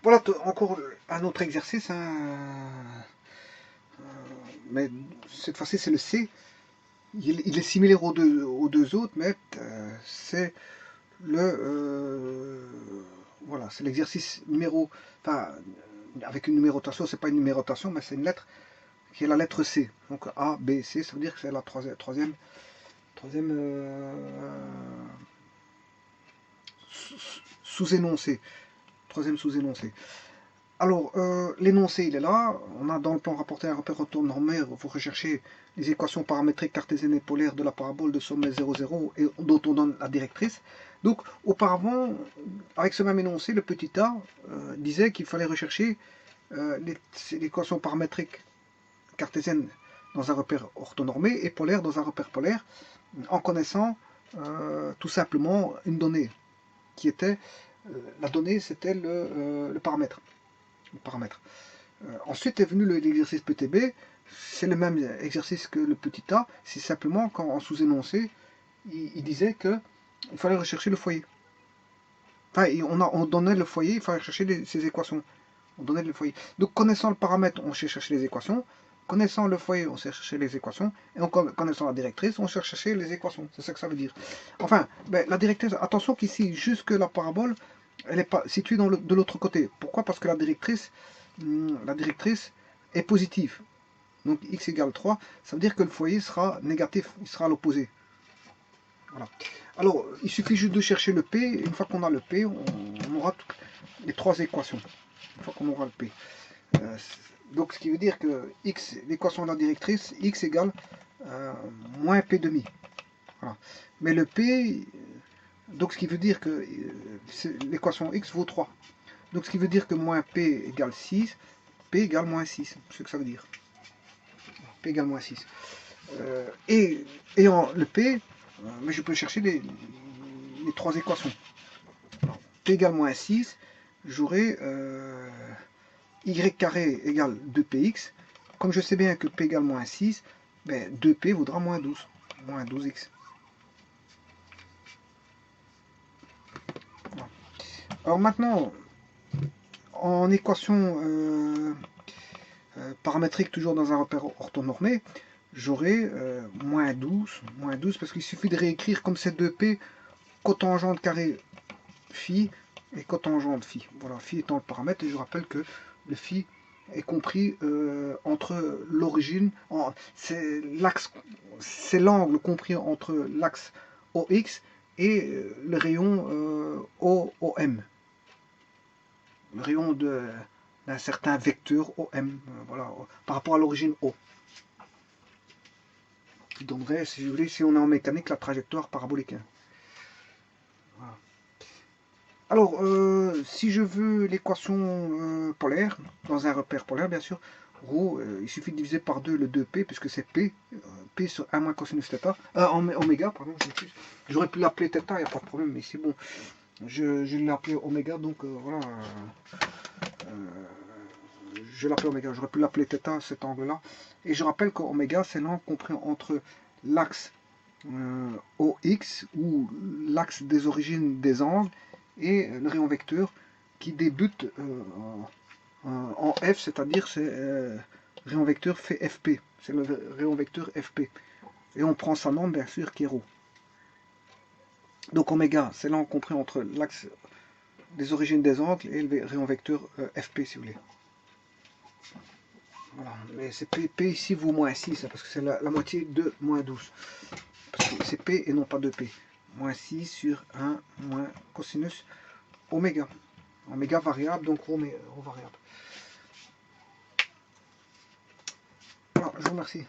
Voilà encore un autre exercice, hein, mais cette fois-ci c'est le C. Il est similaire aux deux autres, mais c'est voilà, c'est l'exercice numéro, enfin, avec une numérotation, c'est pas une numérotation, mais c'est une lettre qui est la lettre C. Donc A, B, C, ça veut dire que c'est la troisième sous-énoncé. Troisième sous-énoncé. Alors, l'énoncé, il est là. On a dans le plan rapporté un repère retour normé. Il faut rechercher les équations paramétriques cartésiennes et polaires de la parabole de sommet 0, 0 et dont on donne la directrice. Donc, auparavant, avec ce même énoncé, le petit a disait qu'il fallait rechercher l'équation paramétrique cartésienne dans un repère orthonormé et polaire dans un repère polaire, en connaissant tout simplement une donnée qui était, la donnée c'était le paramètre. Ensuite est venu l'exercice PTB, c'est le même exercice que le petit a, c'est simplement quand en sous-énoncé, il disait qu'il fallait rechercher le foyer. Enfin, on donnait le foyer, il fallait chercher ces équations. On donnait le foyer. Donc connaissant le paramètre, on sait chercher les équations. Connaissant le foyer, on sait chercher les équations. Et en connaissant la directrice, on sait chercher les équations. C'est ça que ça veut dire. Enfin, la directrice, attention qu'ici, jusque la parabole, elle n'est pas située de l'autre côté. Pourquoi? Parce que la directrice est positive. Donc x égale 3, ça veut dire que le foyer sera négatif, il sera à l'opposé. Voilà. Alors, il suffit juste de chercher le P. Une fois qu'on a le P, on aura les trois équations. Une fois qu'on aura le P. Donc, ce qui veut dire que x, l'équation de la directrice, x égale moins P demi. Voilà. Mais le P, donc ce qui veut dire que l'équation x vaut 3. Donc, ce qui veut dire que moins P égale 6, P égale moins 6. C'est ce que ça veut dire. P égale moins 6. Et ayant le P, mais je peux chercher les trois équations. Alors, P égale moins 6, j'aurai y carré égale 2px. Comme je sais bien que P égale moins 6, ben 2P vaudra moins 12. Moins 12x. Voilà. Alors maintenant, en équation paramétrique, toujours dans un repère orthonormé, j'aurai moins 12 parce qu'il suffit de réécrire comme c'est 2P, cotangente carré phi et cotangente phi. Voilà, phi étant le paramètre, et je rappelle que le phi est compris entre l'origine, c'est l'angle compris entre l'axe OX et le rayon OM, le rayon d'un certain vecteur OM, voilà, par rapport à l'origine O, qui donnerait, si vous voulez, si on est en mécanique, la trajectoire parabolique. Voilà. Alors, si je veux l'équation polaire, dans un repère polaire, bien sûr, ρ, il suffit de diviser par 2 le 2p, puisque c'est p, p sur 1 moins cosinus θ, oméga, pardon, j'aurais pu l'appeler θ, il n'y a pas de problème, mais c'est bon, je l'ai appelé oméga, donc voilà, je l'appelle oméga, j'aurais pu l'appeler θ, cet angle-là, et je rappelle qu'oméga, c'est l'angle compris entre l'axe OX, ou l'axe des origines des angles, et le rayon vecteur qui débute en F, c'est-à-dire c'est rayon vecteur fait FP, c'est le rayon vecteur FP. Et on prend sa norme, bien sûr, qui est ρ. Donc oméga, c'est l'angle compris entre l'axe des origines des angles et le rayon vecteur FP, si vous voulez. Voilà, mais c'est P ici vaut moins 6, parce que c'est la moitié de moins 12. Parce que c'est P et non pas 2P. Moins 6 sur 1 moins cosinus oméga. Oméga variable, donc ρ variable. Voilà, je vous remercie.